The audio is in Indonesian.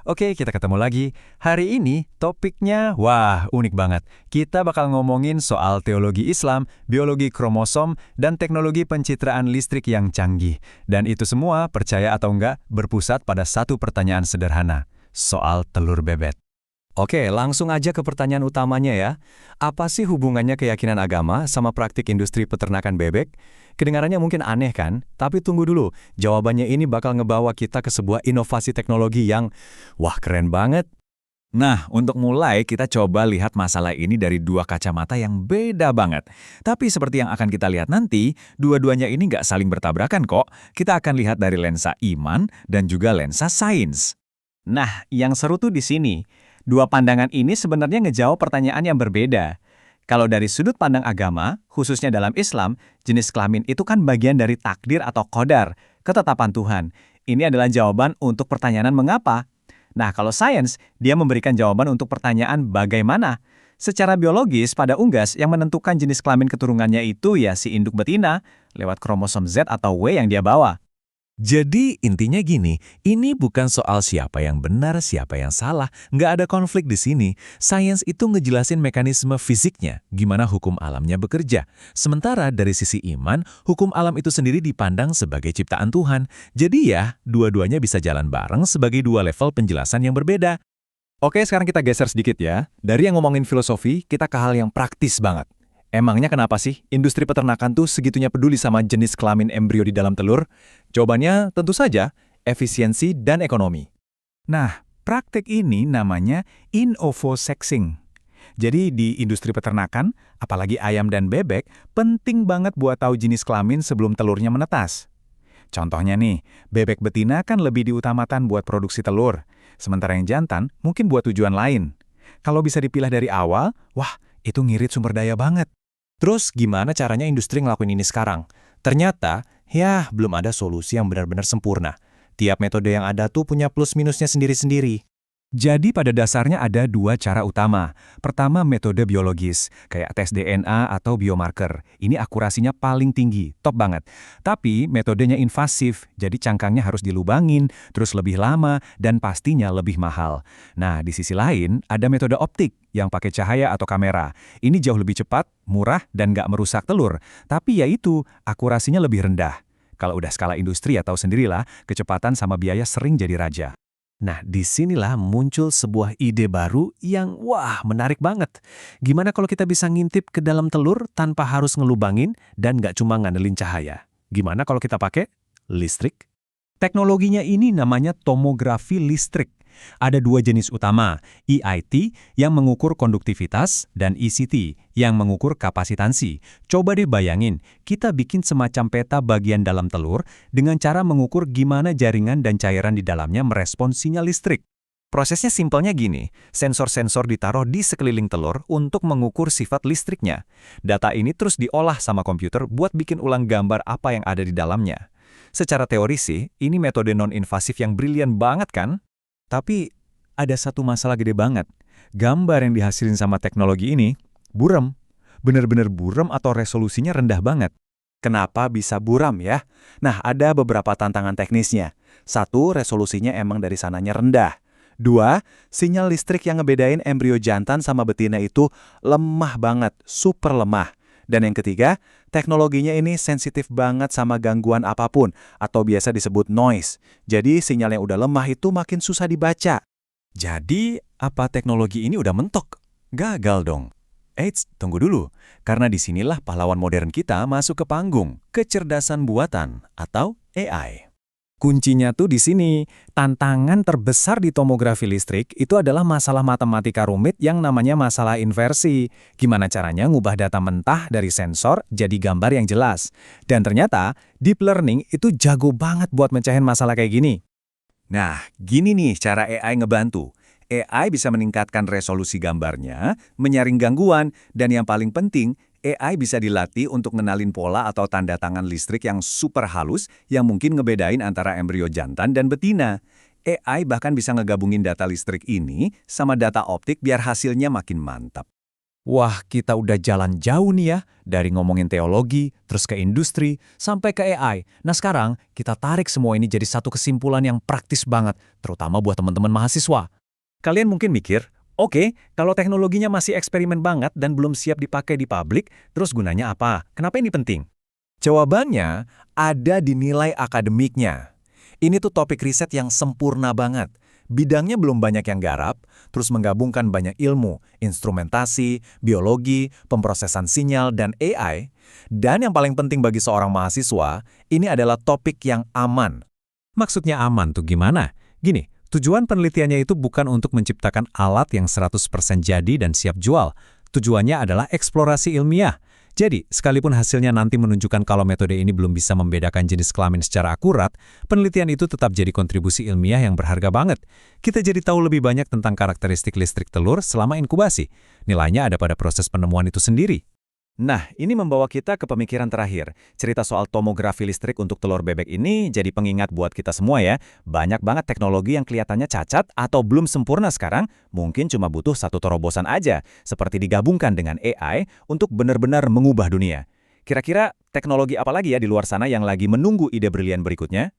Oke, kita ketemu lagi. Hari ini topiknya, wah, unik banget. Kita bakal ngomongin soal teologi Islam, biologi kromosom, dan teknologi pencitraan listrik yang canggih. Dan itu semua, percaya atau enggak, berpusat pada satu pertanyaan sederhana. Soal telur bebek. Oke, langsung aja ke pertanyaan utamanya ya. Apa sih hubungannya keyakinan agama sama praktik industri peternakan bebek? Kedengarannya mungkin aneh kan? Tapi tunggu dulu, jawabannya ini bakal ngebawa kita ke sebuah inovasi teknologi yang, wah keren banget. Nah, untuk mulai kita coba lihat masalah ini dari dua kacamata yang beda banget. Tapi seperti yang akan kita lihat nanti, dua-duanya ini nggak saling bertabrakan kok. Kita akan lihat dari lensa iman dan juga lensa sains. Nah, yang seru tuh di sini. Dua pandangan ini sebenarnya ngejawab pertanyaan yang berbeda. Kalau dari sudut pandang agama, khususnya dalam Islam, jenis kelamin itu kan bagian dari takdir atau qadar, ketetapan Tuhan. Ini adalah jawaban untuk pertanyaan mengapa. Nah, kalau sains, dia memberikan jawaban untuk pertanyaan bagaimana. Secara biologis, pada unggas yang menentukan jenis kelamin keturunannya itu ya si induk betina, lewat kromosom Z atau W yang dia bawa. Jadi intinya gini, ini bukan soal siapa yang benar, siapa yang salah, nggak ada konflik di sini. Sains itu ngejelasin mekanisme fisiknya, gimana hukum alamnya bekerja. Sementara dari sisi iman, hukum alam itu sendiri dipandang sebagai ciptaan Tuhan. Jadi ya, dua-duanya bisa jalan bareng sebagai dua level penjelasan yang berbeda. Oke, sekarang kita geser sedikit ya. Dari yang ngomongin filosofi, kita ke hal yang praktis banget. Emangnya kenapa sih industri peternakan tuh segitunya peduli sama jenis kelamin embrio di dalam telur? Jawabannya tentu saja efisiensi dan ekonomi. Nah, praktik ini namanya inovosexing. Jadi di industri peternakan, apalagi ayam dan bebek, penting banget buat tahu jenis kelamin sebelum telurnya menetas. Contohnya nih, bebek betina kan lebih diutamakan buat produksi telur, sementara yang jantan mungkin buat tujuan lain. Kalau bisa dipilah dari awal, wah, itu ngirit sumber daya banget. Terus gimana caranya industri ngelakuin ini sekarang? Ternyata, ya belum ada solusi yang benar-benar sempurna. Tiap metode yang ada tuh punya plus minusnya sendiri-sendiri. Jadi pada dasarnya ada dua cara utama. Pertama, metode biologis, kayak tes DNA atau biomarker. Ini akurasinya paling tinggi, top banget. Tapi metodenya invasif, jadi cangkangnya harus dilubangin, terus lebih lama, dan pastinya lebih mahal. Nah, di sisi lain, ada metode optik yang pakai cahaya atau kamera. Ini jauh lebih cepat, murah, dan nggak merusak telur. Tapi ya itu, akurasinya lebih rendah. Kalau udah skala industri ya tahu sendirilah, kecepatan sama biaya sering jadi raja. Nah, disinilah muncul sebuah ide baru yang wah menarik banget. Gimana kalau kita bisa ngintip ke dalam telur tanpa harus ngelubangin dan nggak cuma ngandelin cahaya? Gimana kalau kita pakai listrik? Teknologinya ini namanya tomografi listrik. Ada dua jenis utama, EIT yang mengukur konduktivitas dan ECT yang mengukur kapasitansi. Coba deh bayangin, kita bikin semacam peta bagian dalam telur dengan cara mengukur gimana jaringan dan cairan di dalamnya merespons sinyal listrik. Prosesnya simpelnya gini, sensor-sensor ditaruh di sekeliling telur untuk mengukur sifat listriknya. Data ini terus diolah sama komputer buat bikin ulang gambar apa yang ada di dalamnya. Secara teori sih, ini metode non-invasif yang brilian banget kan? Tapi ada satu masalah gede banget. Gambar yang dihasilin sama teknologi ini buram. Bener-bener buram atau resolusinya rendah banget. Kenapa bisa buram ya? Nah, ada beberapa tantangan teknisnya. Satu, resolusinya emang dari sananya rendah. Dua, sinyal listrik yang ngebedain embrio jantan sama betina itu lemah banget, super lemah. Dan yang ketiga, teknologinya ini sensitif banget sama gangguan apapun, atau biasa disebut noise. Jadi sinyal yang udah lemah itu makin susah dibaca. Jadi, apa teknologi ini udah mentok? Gagal dong. Eits, tunggu dulu. Karena disinilah pahlawan modern kita masuk ke panggung, kecerdasan buatan atau AI. Kuncinya tuh di sini. Tantangan terbesar di tomografi listrik itu adalah masalah matematika rumit yang namanya masalah inversi. Gimana caranya ngubah data mentah dari sensor jadi gambar yang jelas. Dan ternyata, deep learning itu jago banget buat mencahin masalah kayak gini. Nah, gini nih cara AI ngebantu. AI bisa meningkatkan resolusi gambarnya, menyaring gangguan, dan yang paling penting, AI bisa dilatih untuk ngenalin pola atau tanda tangan listrik yang super halus yang mungkin ngebedain antara embrio jantan dan betina. AI bahkan bisa ngegabungin data listrik ini sama data optik biar hasilnya makin mantap. Wah, kita udah jalan jauh nih ya, dari ngomongin teologi, terus ke industri, sampai ke AI. Nah sekarang, kita tarik semua ini jadi satu kesimpulan yang praktis banget, terutama buat teman-teman mahasiswa. Kalian mungkin mikir, oke, kalau teknologinya masih eksperimen banget dan belum siap dipakai di publik, terus gunanya apa? Kenapa ini penting? Jawabannya ada di nilai akademiknya. Ini tuh topik riset yang sempurna banget. Bidangnya belum banyak yang garap, terus menggabungkan banyak ilmu, instrumentasi, biologi, pemrosesan sinyal, dan AI. Dan yang paling penting bagi seorang mahasiswa, ini adalah topik yang aman. Maksudnya aman tuh gimana? Gini, tujuan penelitiannya itu bukan untuk menciptakan alat yang 100% jadi dan siap jual. Tujuannya adalah eksplorasi ilmiah. Jadi, sekalipun hasilnya nanti menunjukkan kalau metode ini belum bisa membedakan jenis kelamin secara akurat, penelitian itu tetap jadi kontribusi ilmiah yang berharga banget. Kita jadi tahu lebih banyak tentang karakteristik listrik telur selama inkubasi. Nilainya ada pada proses penemuan itu sendiri. Nah, ini membawa kita ke pemikiran terakhir. Cerita soal tomografi listrik untuk telur bebek ini jadi pengingat buat kita semua ya. Banyak banget teknologi yang kelihatannya cacat atau belum sempurna sekarang, mungkin cuma butuh satu terobosan aja, seperti digabungkan dengan AI untuk benar-benar mengubah dunia. Kira-kira teknologi apa lagi ya di luar sana yang lagi menunggu ide brilian berikutnya?